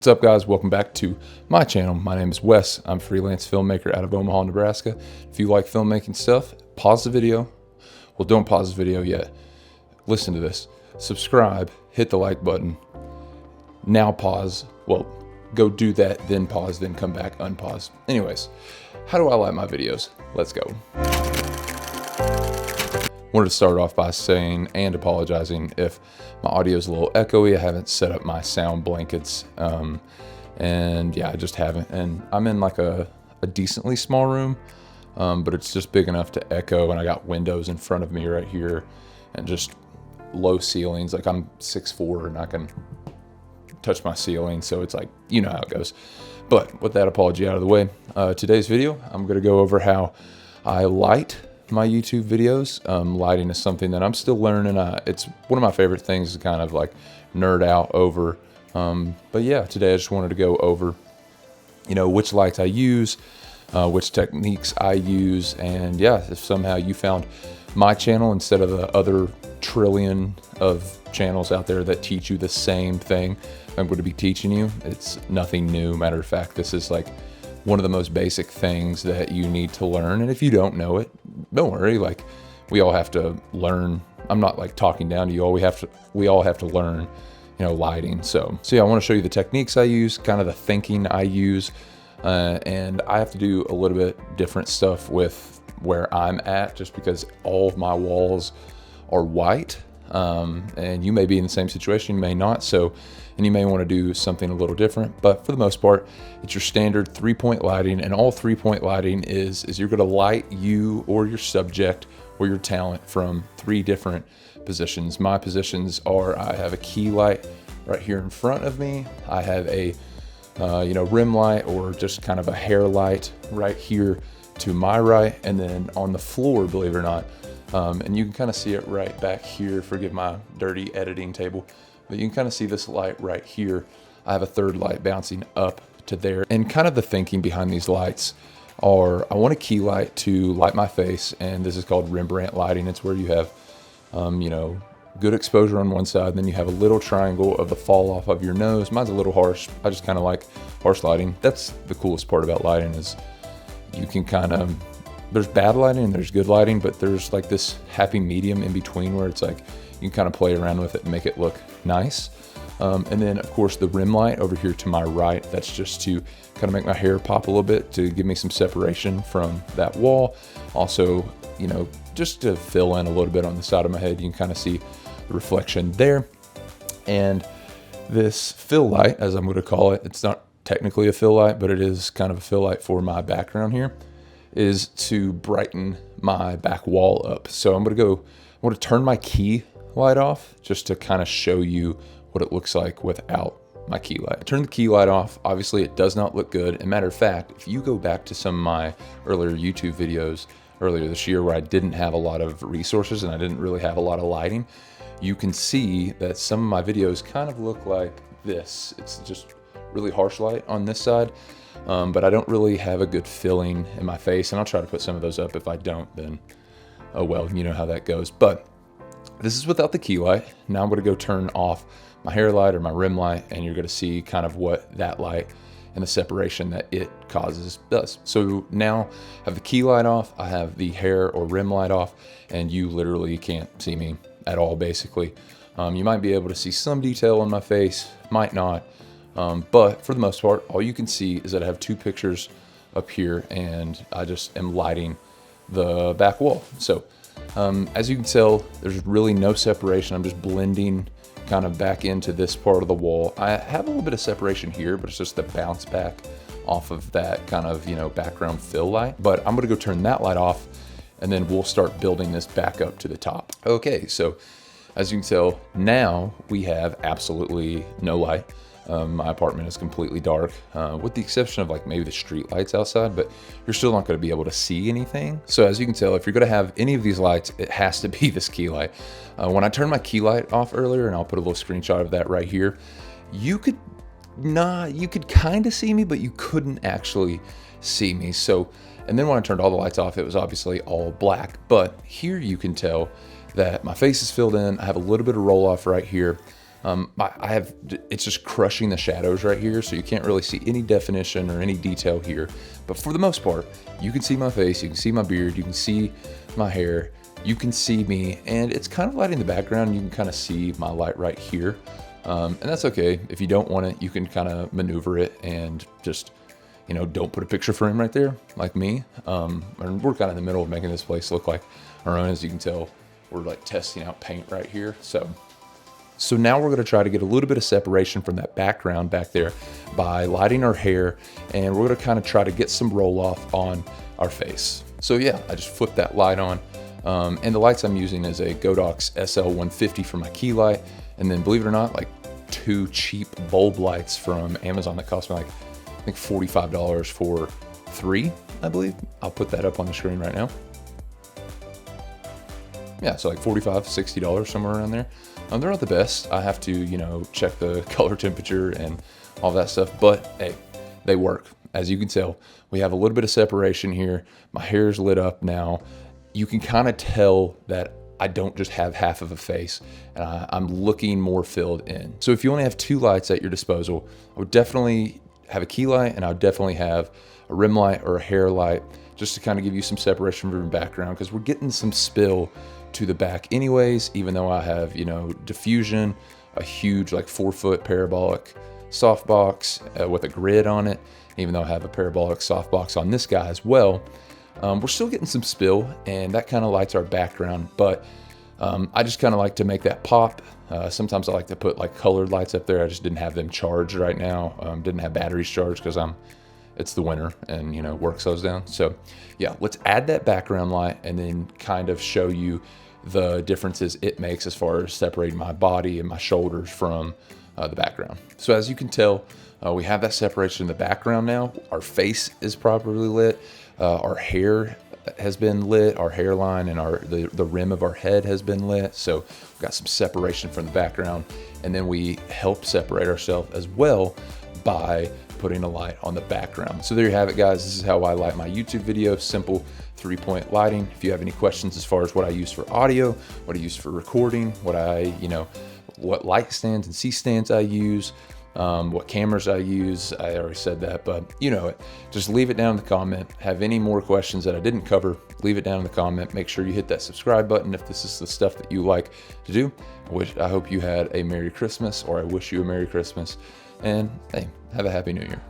What's up, guys? Welcome back to my channel. My name is Wes. I'm a freelance filmmaker out of Omaha, Nebraska. If you like filmmaking stuff, pause the video. Well, don't pause the video yet. Listen to this. Subscribe, hit the like button. Now pause. Well, go do that, then pause, then come back, unpause. Anyways, how do I like my videos? Let's go. Wanted to start off by saying and apologizing if my audio is a little echoey. I haven't set up my sound blankets, and yeah, I just haven't. And I'm in like a decently small room, but it's just big enough to echo, and I got windows in front of me right here and just low ceilings. Like I'm 6'4" and I can touch my ceiling, so it's like, you know how it goes. But with that apology out of the way, today's video, I'm gonna go over how I light my YouTube videos. Lighting is something that I'm still learning. It's one of my favorite things to kind of like nerd out over. But yeah, today I just wanted to go over, which lights I use, which techniques I use, and yeah, if somehow you found my channel instead of the other trillion of channels out there that teach you the same thing I'm going to be teaching you, it's nothing new. Matter of fact, this is like one of the most basic things that you need to learn. And if you don't know it, don't worry, like we all have to learn. I'm not like talking down to you all. We all have to learn, lighting. So yeah, I want to show you the techniques I use, kind of the thinking I use. And I have to do a little bit different stuff with where I'm at, just because all of my walls are white. And you may be in the same situation, you may not. And you may want to do something a little different, but for the most part, it's your standard 3-point lighting. And all 3-point lighting is you're going to light you or your subject or your talent from 3 different positions. My positions are, I have a key light right here in front of me. I have a, rim light or just kind of a hair light right here to my right. And then on the floor, believe it or not, and you can kind of see it right back here. Forgive my dirty editing table, but you can kind of see this light right here. I have a third light bouncing up to there. And kind of the thinking behind these lights are, I want a key light to light my face, and this is called Rembrandt lighting. It's where you have, good exposure on one side, and then you have a little triangle of the fall off of your nose. Mine's a little harsh. I just kind of like harsh lighting. That's the coolest part about lighting, is you can kind of, there's bad lighting and there's good lighting, but there's like this happy medium in between where it's like you can kind of play around with it and make it look nice. And then of course the rim light over here to my right, that's just to kind of make my hair pop a little bit, to give me some separation from that wall. Also, just to fill in a little bit on the side of my head. You can kind of see the reflection there. And this fill light, as I'm going to call it, it's not technically a fill light, but it is kind of a fill light for my background here, is to brighten my back wall up. So I want to turn my key light off just to kind of show you what it looks like without my key light. Turn the key light off. Obviously it does not look good. And matter of fact, if you go back to some of my earlier YouTube videos earlier this year where I didn't have a lot of resources and I didn't really have a lot of lighting, you can see that some of my videos kind of look like this. It's just really harsh light on this side. But I don't really have a good filling in my face, and I'll try to put some of those up. If I don't, then oh well, you know how that goes. But this is without the key light. Now I'm going to go turn off my hair light or my rim light, and you're going to see kind of what that light and the separation that it causes does. So now I have the key light off, I have the hair or rim light off, and you literally can't see me at all, basically. You might be able to see some detail on my face, might not. But for the most part, all you can see is that I have 2 pictures up here, and I just am lighting the back wall. So as you can tell, there's really no separation. I'm just blending kind of back into this part of the wall. I have a little bit of separation here, but it's just the bounce back off of that kind of, background fill light. But I'm going to go turn that light off, and then we'll start building this back up to the top. Okay, so as you can tell, now we have absolutely no light. My apartment is completely dark, with the exception of like maybe the street lights outside, but you're still not going to be able to see anything. So as you can tell, if you're going to have any of these lights, it has to be this key light. When I turned my key light off earlier, and I'll put a little screenshot of that right here, you could kind of see me, but you couldn't actually see me. And then when I turned all the lights off, it was obviously all black, but here you can tell that my face is filled in. I have a little bit of roll off right here. It's just crushing the shadows right here, so you can't really see any definition or any detail here. But for the most part, you can see my face, you can see my beard, you can see my hair, you can see me, and it's kind of light in the background. You can kind of see my light right here. And that's okay. If you don't want it, you can kind of maneuver it and just, you know, don't put a picture frame right there like me. And we're kind of in the middle of making this place look like our own. As you can tell, we're like testing out paint right here. So now we're going to try to get a little bit of separation from that background back there by lighting our hair, and we're going to kind of try to get some roll off on our face. So yeah, I just flipped that light on. And the lights I'm using is a Godox SL150 for my key light. And then, believe it or not, like 2 cheap bulb lights from Amazon that cost me like, I think $45 for 3, I believe. I'll put that up on the screen right now. Yeah, so like $45, $60, somewhere around there. They're not the best. I have to, you know, check the color temperature and all that stuff, but hey, they work. As you can tell, we have a little bit of separation here. My hair's lit up now. You can kind of tell that I don't just have half of a face, and I'm looking more filled in. So if you only have 2 lights at your disposal, I would definitely have a key light, and I would definitely have a rim light or a hair light, just to kind of give you some separation from your background, because we're getting some spill to the back anyways, even though I have, you know, diffusion, a huge like 4-foot parabolic softbox with a grid on it. Even though I have a parabolic softbox on this guy as well, we're still getting some spill, and that kind of lights our background. But I just kind of like to make that pop. Sometimes I like to put like colored lights up there. I just didn't have them charged right now. Didn't have batteries charged because it's the winter and, you know, work slows down. So yeah, let's add that background light and then kind of show you the differences it makes as far as separating my body and my shoulders from the background. So as you can tell, we have that separation in the background now. Our face is properly lit. Our hair has been lit. Our hairline and the rim of our head has been lit. So we've got some separation from the background. And then we help separate ourselves as well by putting a light on the background. So there you have it, guys. This is how I light my YouTube video. Simple 3-point lighting. If you have any questions as far as what I use for audio, what I use for recording, what light stands and C stands I use, what cameras I use, I already said that, but you know it. Just leave it down in the comment. Have any more questions that I didn't cover, leave it down in the comment. Make sure you hit that subscribe button if this is the stuff that you like to do. I hope you had a Merry Christmas, or I wish you a Merry Christmas. And hey, have a Happy New Year.